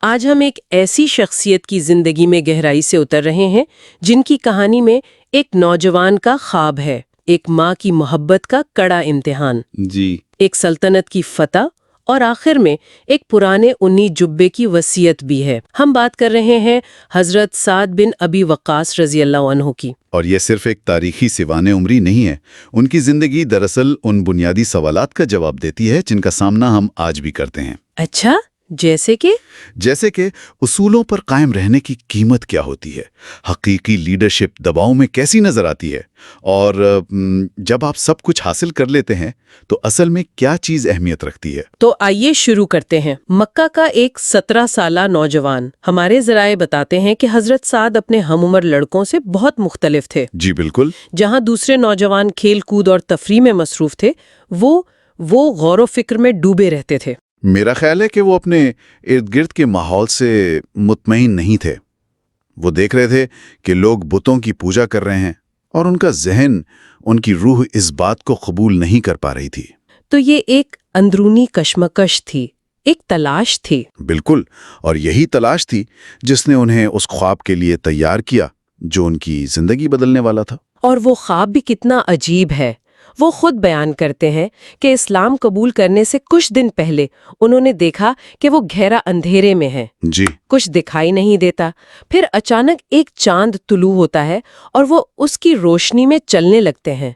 آج ہم ایک ایسی شخصیت کی زندگی میں گہرائی سے اتر رہے ہیں جن کی کہانی میں ایک نوجوان کا خواب ہے، ایک ماں کی محبت کا کڑا امتحان، جی ایک سلطنت کی فتح اور آخر میں ایک پرانے اونی جبے کی وصیت بھی ہے۔ ہم بات کر رہے ہیں حضرت سعد بن ابی وقاص رضی اللہ عنہ کی۔ اور یہ صرف ایک تاریخی سوانح عمری نہیں ہے، ان کی زندگی دراصل ان بنیادی سوالات کا جواب دیتی ہے جن کا سامنا ہم آج بھی کرتے ہیں۔ اچھا، جیسے کہ اصولوں پر قائم رہنے کی قیمت کیا ہوتی ہے، حقیقی لیڈرشپ دباؤ میں کیسی نظر آتی ہے، اور جب آپ سب کچھ حاصل کر لیتے ہیں تو اصل میں کیا چیز اہمیت رکھتی ہے۔ تو آئیے شروع کرتے ہیں۔ مکہ کا ایک 17 سالہ نوجوان، ہمارے ذرائع بتاتے ہیں کہ حضرت سعد اپنے ہم عمر لڑکوں سے بہت مختلف تھے۔ جی بالکل۔ جہاں دوسرے نوجوان کھیل کود اور تفریح میں مصروف تھے، وہ غور و فکر میں ڈوبے رہتے تھے۔ میرا خیال ہے کہ وہ اپنے ارد گرد کے ماحول سے مطمئن نہیں تھے۔ وہ دیکھ رہے تھے کہ لوگ بتوں کی پوجا کر رہے ہیں اور ان کا ذہن، ان کی روح اس بات کو قبول نہیں کر پا رہی تھی۔ تو یہ ایک اندرونی کشمکش تھی، ایک تلاش تھی۔ بالکل، اور یہی تلاش تھی جس نے انہیں اس خواب کے لیے تیار کیا جو ان کی زندگی بدلنے والا تھا۔ اور وہ خواب بھی کتنا عجیب ہے۔ وہ خود بیان کرتے ہیں کہ اسلام قبول کرنے سے کچھ دن پہلے انہوں نے دیکھا کہ وہ گہرا اندھیرے میں ہے، جی، کچھ دکھائی نہیں دیتا۔ پھر اچانک ایک چاند طلوع ہوتا ہے اور وہ اس کی روشنی میں چلنے لگتے ہیں۔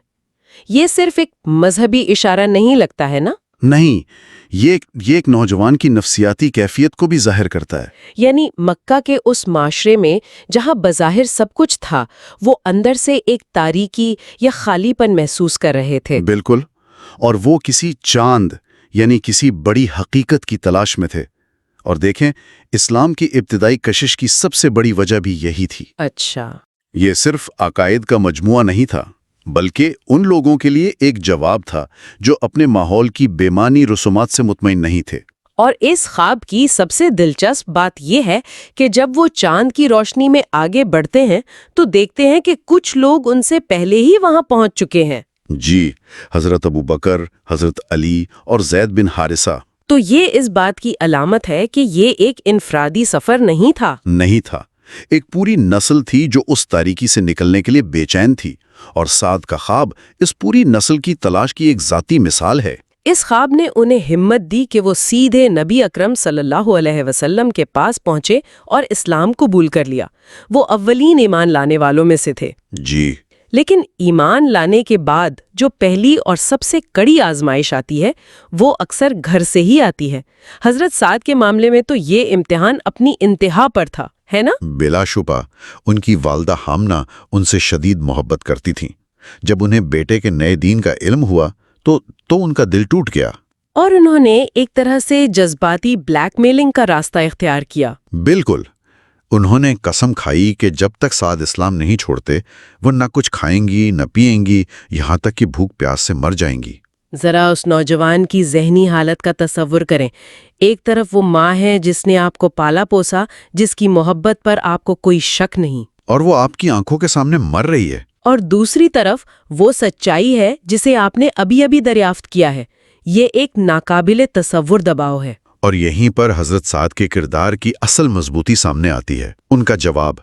یہ صرف ایک مذہبی اشارہ نہیں لگتا ہے نا؟ نہیں، یہ ایک نوجوان کی نفسیاتی کیفیت کو بھی ظاہر کرتا ہے۔ یعنی مکہ کے اس معاشرے میں جہاں بظاہر سب کچھ تھا، وہ اندر سے ایک تاریکی یا خالی پن محسوس کر رہے تھے۔ بالکل، اور وہ کسی چاند یعنی کسی بڑی حقیقت کی تلاش میں تھے۔ اور دیکھیں، اسلام کی ابتدائی کشش کی سب سے بڑی وجہ بھی یہی تھی۔ اچھا، یہ صرف عقائد کا مجموعہ نہیں تھا، بلکہ ان لوگوں کے لیے ایک جواب تھا جو اپنے ماحول کی بے معنی رسومات سے مطمئن نہیں تھے۔ اور اس خواب کی سب سے دلچسپ بات یہ ہے کہ جب وہ چاند کی روشنی میں آگے بڑھتے ہیں تو دیکھتے ہیں کہ کچھ لوگ ان سے پہلے ہی وہاں پہنچ چکے ہیں۔ جی، حضرت ابو بکر، حضرت علی اور زید بن حارثہ۔ تو یہ اس بات کی علامت ہے کہ یہ ایک انفرادی سفر نہیں تھا۔ نہیں تھا، ایک پوری نسل تھی جو اس تاریکی سے نکلنے کے لیے بے چین تھی، اور سعد کا خواب اس پوری نسل کی تلاش کی ایک ذاتی مثال ہے۔ اس خواب نے انہیں ہمت دی کہ وہ سیدھے نبی اکرم صلی اللہ علیہ وسلم کے پاس پہنچے اور اسلام قبول کر لیا۔ وہ اولین ایمان لانے والوں میں سے تھے۔ جی، لیکن ایمان لانے کے بعد جو پہلی اور سب سے کڑی آزمائش آتی ہے، وہ اکثر گھر سے ہی آتی ہے۔ حضرت سعد کے معاملے میں تو یہ امتحان اپنی انتہا پر تھا، ہے نا؟ بلا شبہ ان کی والدہ حامنہ ان سے شدید محبت کرتی تھیں۔ جب انہیں بیٹے کے نئے دین کا علم ہوا تو ان کا دل ٹوٹ گیا۔ اور انہوں نے ایک طرح سے جذباتی بلیک میلنگ کا راستہ اختیار کیا۔ بالکل، انہوں نے قسم کھائی کہ جب تک سعد اسلام نہیں چھوڑتے وہ نہ کچھ کھائیں گی نہ پیئیں گی، یہاں تک کہ بھوک پیاس سے مر جائیں گی۔ ذرا اس نوجوان کی ذہنی حالت کا تصور کریں۔ ایک طرف وہ ماں ہے جس نے آپ کو پالا پوسا، جس کی محبت پر آپ کو کوئی شک نہیں، اور وہ آپ کی آنکھوں کے سامنے مر رہی ہے۔ اور دوسری طرف وہ سچائی ہے جسے آپ نے ابھی ابھی دریافت کیا ہے۔ یہ ایک ناقابل تصور دباؤ ہے۔ اور یہیں پر حضرت سعد کے کردار کی اصل مضبوطی سامنے آتی ہے۔ ان کا جواب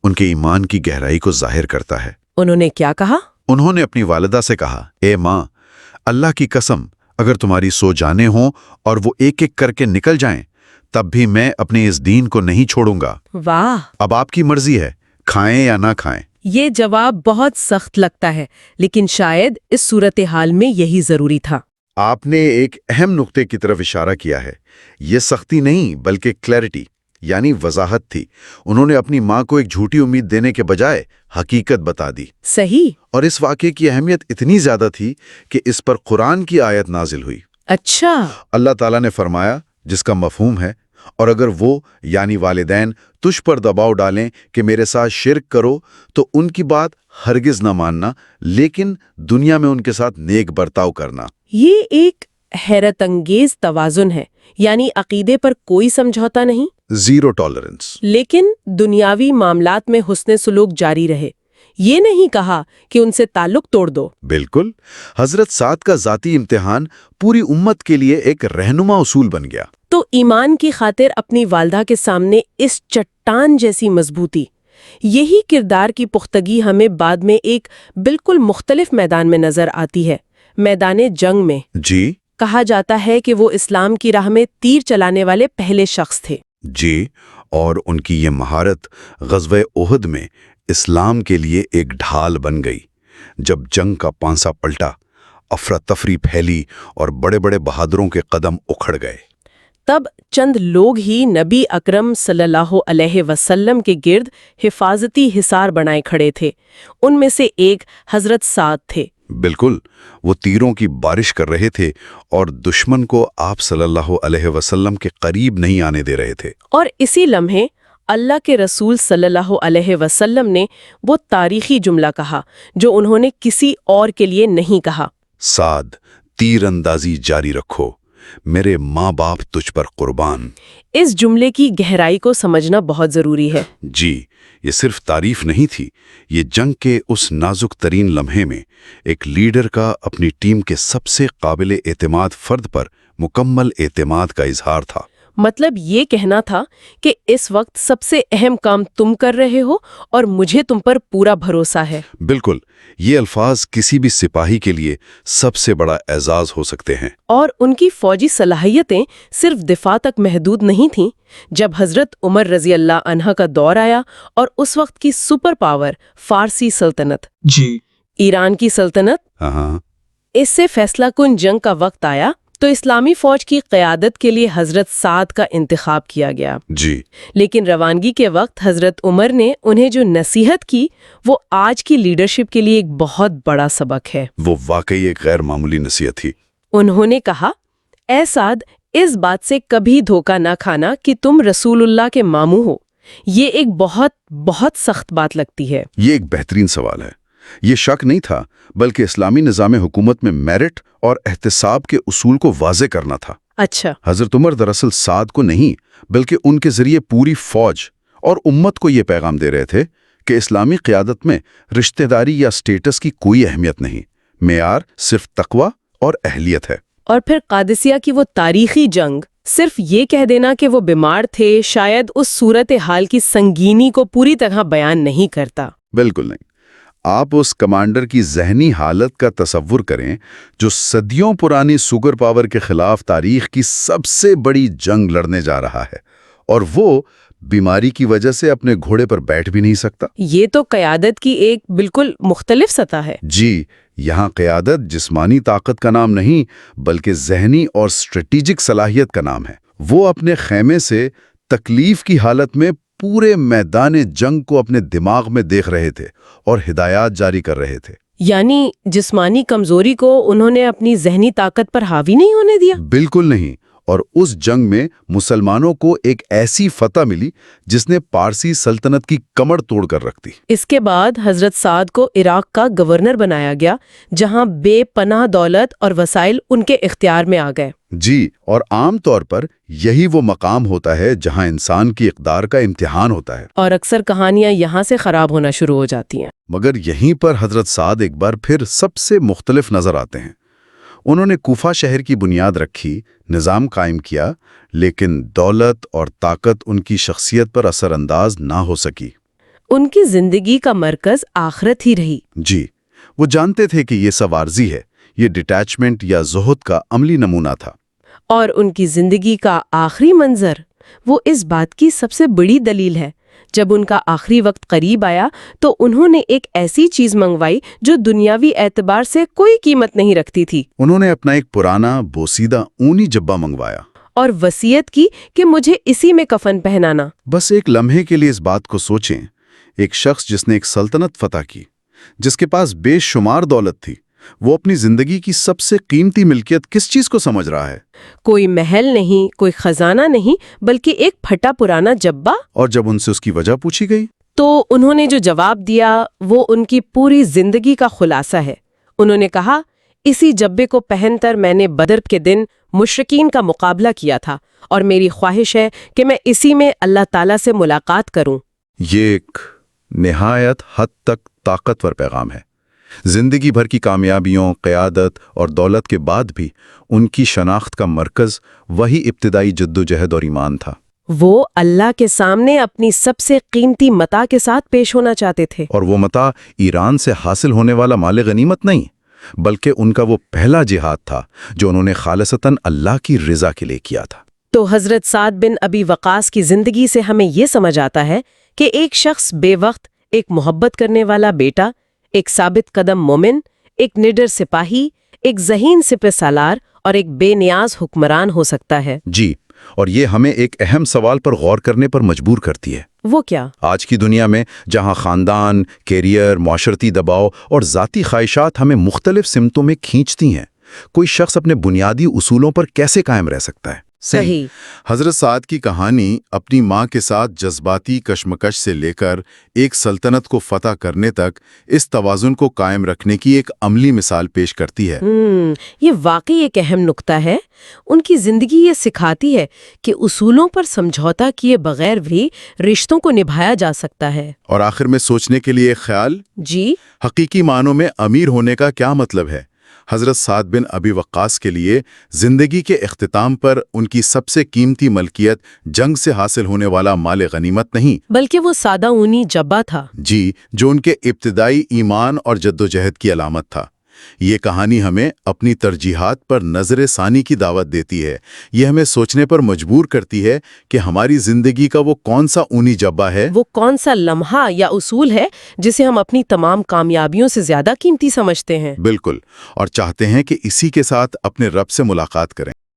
ان کے ایمان کی گہرائی کو ظاہر کرتا ہے۔ انہوں نے کیا کہا؟ انہوں نے اپنی والدہ سے کہا، اے ماں، اللہ کی قسم، اگر تمہاری 100 جانیں ہوں اور وہ ایک ایک کر کے نکل جائیں تب بھی میں اپنے اس دین کو نہیں چھوڑوں گا۔ واہ! اب آپ کی مرضی ہے، کھائیں یا نہ کھائیں۔ یہ جواب بہت سخت لگتا ہے، لیکن شاید اس صورتحال میں یہی ضروری تھا۔ آپ نے ایک اہم نقطے کی طرف اشارہ کیا ہے۔ یہ سختی نہیں بلکہ کلیئرٹی یعنی وضاحت تھی۔ انہوں نے اپنی ماں کو ایک جھوٹی امید دینے کے بجائے حقیقت بتا دی۔ صحیح۔ اور اس واقعے کی اہمیت اتنی زیادہ تھی کہ اس پر قرآن کی آیت نازل ہوئی۔ اچھا۔ اللہ تعالیٰ نے فرمایا، جس کا مفہوم ہے، اور اگر وہ یعنی والدین تجھ پر دباؤ ڈالیں کہ میرے ساتھ شرک کرو تو ان کی بات ہرگز نہ ماننا، لیکن دنیا میں ان کے ساتھ نیک برتاؤ کرنا۔ یہ ایک حیرت انگیز توازن ہے، یعنی عقیدے پر کوئی سمجھوتا نہیں، زیرو ٹالرنس، لیکن دنیاوی معاملات میں حسن سلوک جاری رہے۔ یہ نہیں کہا کہ ان سے تعلق توڑ دو۔ بالکل، حضرت سعد کا ذاتی امتحان پوری امت کے لیے ایک رہنما اصول بن گیا۔ تو ایمان کی خاطر اپنی والدہ کے سامنے اس چٹان جیسی مضبوطی، یہی کردار کی پختگی ہمیں بعد میں ایک بالکل مختلف میدان میں نظر آتی ہے، میدان جنگ میں۔ جی کہا جاتا ہے کہ وہ اسلام کی راہ میں تیر چلانے والے پہلے شخص تھے۔ جی، اور ان کی یہ مہارت غزوہ احد میں اسلام کے لیے ایک ڈھال بن گئی۔ جب جنگ کا پانسا پلٹا، افراتفری پھیلی اور بڑے بڑے بہادروں کے قدم اکھڑ گئے، تب چند لوگ ہی نبی اکرم صلی اللہ علیہ وسلم کے گرد حفاظتی حصار بنائے کھڑے تھے۔ ان میں سے ایک حضرت سعد تھے۔ بالکل، وہ تیروں کی بارش کر رہے تھے اور دشمن کو آپ صلی اللہ علیہ وسلم کے قریب نہیں آنے دے رہے تھے۔ اور اسی لمحے اللہ کے رسول صلی اللہ علیہ وسلم نے وہ تاریخی جملہ کہا جو انہوں نے کسی اور کے لیے نہیں کہا۔ سعد، تیر اندازی جاری رکھو، میرے ماں باپ تجھ پر قربان۔ اس جملے کی گہرائی کو سمجھنا بہت ضروری ہے۔ جی، یہ صرف تعریف نہیں تھی، یہ جنگ کے اس نازک ترین لمحے میں ایک لیڈر کا اپنی ٹیم کے سب سے قابل اعتماد فرد پر مکمل اعتماد کا اظہار تھا۔ مطلب یہ کہنا تھا کہ اس وقت سب سے اہم کام تم کر رہے ہو اور مجھے تم پر پورا بھروسہ ہے۔ بالکل، یہ الفاظ کسی بھی سپاہی کے لیے سب سے بڑا اعزاز ہو سکتے ہیں۔ اور ان کی فوجی صلاحیتیں صرف دفاع تک محدود نہیں تھیں۔ جب حضرت عمر رضی اللہ عنہ کا دور آیا اور اس وقت کی سپر پاور فارسی سلطنت، ایران کی سلطنت، اس سے فیصلہ کن جنگ کا وقت آیا تو اسلامی فوج کی قیادت کے لیے حضرت سعد کا انتخاب کیا گیا۔ جی، لیکن روانگی کے وقت حضرت عمر نے انہیں جو نصیحت کی وہ آج کی لیڈرشپ کے لیے ایک بہت بڑا سبق ہے۔ وہ واقعی ایک غیر معمولی نصیحت تھی۔ انہوں نے کہا، اے سعد، اس بات سے کبھی دھوکہ نہ کھانا کہ تم رسول اللہ کے ماموں ہو۔ یہ ایک بہت بہت سخت بات لگتی ہے۔ یہ ایک بہترین سوال ہے۔ یہ شک نہیں تھا، بلکہ اسلامی نظام حکومت میں میرٹ اور احتساب کے اصول کو واضح کرنا تھا۔ اچھا، حضرت عمر دراصل سعد کو نہیں، بلکہ ان کے ذریعے پوری فوج اور امت کو یہ پیغام دے رہے تھے کہ اسلامی قیادت میں رشتہ داری یا سٹیٹس کی کوئی اہمیت نہیں، معیار صرف تقوی اور اہلیت ہے۔ اور پھر قادسیہ کی وہ تاریخی جنگ، صرف یہ کہہ دینا کہ وہ بیمار تھے شاید اس صورتحال کی سنگینی کو پوری طرح بیان نہیں کرتا۔ بالکل نہیں۔ آپ اس کمانڈر کی ذہنی حالت کا تصور کریں جو صدیوں پرانی سپر پاور کے خلاف تاریخ کی سب سے بڑی جنگ لڑنے جا رہا ہے، اور وہ بیماری کی وجہ سے اپنے گھوڑے پر بیٹھ بھی نہیں سکتا۔ یہ تو قیادت کی ایک بالکل مختلف سطح ہے۔ جی، یہاں قیادت جسمانی طاقت کا نام نہیں، بلکہ ذہنی اور اسٹریٹجک صلاحیت کا نام ہے۔ وہ اپنے خیمے سے تکلیف کی حالت میں پورے میدان جنگ کو اپنے دماغ میں دیکھ رہے تھے اور ہدایات جاری کر رہے تھے۔ یعنی جسمانی کمزوری کو انہوں نے اپنی ذہنی طاقت پر حاوی نہیں ہونے دیا۔ بالکل نہیں، اور اس جنگ میں مسلمانوں کو ایک ایسی فتح ملی جس نے پارسی سلطنت کی کمر توڑ کر رکھ دی۔ اس کے بعد حضرت سعد کو عراق کا گورنر بنایا گیا، جہاں بے پناہ دولت اور وسائل ان کے اختیار میں آ گئے۔ جی، اور عام طور پر یہی وہ مقام ہوتا ہے جہاں انسان کی اقدار کا امتحان ہوتا ہے۔ اور اکثر کہانیاں یہاں سے خراب ہونا شروع ہو جاتی ہیں۔ مگر یہیں پر حضرت سعد ایک بار پھر سب سے مختلف نظر آتے ہیں۔ انہوں نے کوفہ شہر کی بنیاد رکھی، نظام قائم کیا، لیکن دولت اور طاقت ان کی شخصیت پر اثر انداز نہ ہو سکی۔ ان کی زندگی کا مرکز آخرت ہی رہی۔ جی، وہ جانتے تھے کہ یہ سوارزی ہے، یہ ڈیٹیچمنٹ یا زہد کا عملی نمونہ تھا۔ اور ان کی زندگی کا آخری منظر وہ اس بات کی سب سے بڑی دلیل ہے۔ جب ان کا آخری وقت قریب آیا تو انہوں نے ایک ایسی چیز منگوائی جو دنیاوی اعتبار سے کوئی قیمت نہیں رکھتی تھی۔ انہوں نے اپنا ایک پرانا بوسیدہ اونی جبہ منگوایا اور وصیت کی کہ مجھے اسی میں کفن پہنانا۔ بس ایک لمحے کے لیے اس بات کو سوچیں، ایک شخص جس نے ایک سلطنت فتح کی، جس کے پاس بے شمار دولت تھی، وہ اپنی زندگی کی سب سے قیمتی ملکیت کس چیز کو سمجھ رہا ہے؟ کوئی محل نہیں، کوئی خزانہ نہیں، بلکہ ایک پھٹا پرانا جبہ۔ اور جب ان سے اس کی وجہ پوچھی گئی تو انہوں نے جو جواب دیا وہ ان کی پوری زندگی کا خلاصہ ہے۔ انہوں نے کہا، اسی جبے کو پہن کر میں نے بدر کے دن مشرکین کا مقابلہ کیا تھا، اور میری خواہش ہے کہ میں اسی میں اللہ تعالیٰ سے ملاقات کروں۔ یہ ایک نہایت حد تک طاقتور پیغام ہے۔ زندگی بھر کی کامیابیوں، قیادت اور دولت کے بعد بھی ان کی شناخت کا مرکز وہی ابتدائی جدوجہد اور ایمان تھا۔ وہ اللہ کے سامنے اپنی سب سے قیمتی متاع کے ساتھ پیش ہونا چاہتے تھے، اور وہ متاع ایران سے حاصل ہونے والا مال غنیمت نہیں، بلکہ ان کا وہ پہلا جہاد تھا جو انہوں نے خالصتاً اللہ کی رضا کے لیے کیا تھا۔ تو حضرت سعد بن ابی وقاص کی زندگی سے ہمیں یہ سمجھ آتا ہے کہ ایک شخص بے وقت ایک محبت کرنے والا بیٹا، ایک ثابت قدم مومن، ایک نڈر سپاہی، ایک ذہین سپہ سالار اور ایک بے نیاز حکمران ہو سکتا ہے۔ جی، اور یہ ہمیں ایک اہم سوال پر غور کرنے پر مجبور کرتی ہے۔ وہ کیا؟ آج کی دنیا میں جہاں خاندان، کیریئر، معاشرتی دباؤ اور ذاتی خواہشات ہمیں مختلف سمتوں میں کھینچتی ہیں، کوئی شخص اپنے بنیادی اصولوں پر کیسے قائم رہ سکتا ہے؟ صحیح۔ حضرت سعد کی کہانی اپنی ماں کے ساتھ جذباتی کشمکش سے لے کر ایک سلطنت کو فتح کرنے تک اس توازن کو قائم رکھنے کی ایک عملی مثال پیش کرتی ہے۔ یہ واقعی ایک اہم نقطہ ہے۔ ان کی زندگی یہ سکھاتی ہے کہ اصولوں پر سمجھوتا کیے بغیر بھی رشتوں کو نبھایا جا سکتا ہے۔ اور آخر میں سوچنے کے لیے ایک خیال، جی، حقیقی معنوں میں امیر ہونے کا کیا مطلب ہے؟ حضرت سعد بن ابی وقاص کے لیے زندگی کے اختتام پر ان کی سب سے قیمتی ملکیت جنگ سے حاصل ہونے والا مال غنیمت نہیں، بلکہ وہ سادہ اونی جبہ تھا۔ جی، جو ان کے ابتدائی ایمان اور جدوجہد کی علامت تھا۔ یہ کہانی ہمیں اپنی ترجیحات پر نظر ثانی کی دعوت دیتی ہے۔ یہ ہمیں سوچنے پر مجبور کرتی ہے کہ ہماری زندگی کا وہ کون سا اونی جبہ ہے، وہ کون سا لمحہ یا اصول ہے جسے ہم اپنی تمام کامیابیوں سے زیادہ قیمتی سمجھتے ہیں۔ بالکل، اور چاہتے ہیں کہ اسی کے ساتھ اپنے رب سے ملاقات کریں۔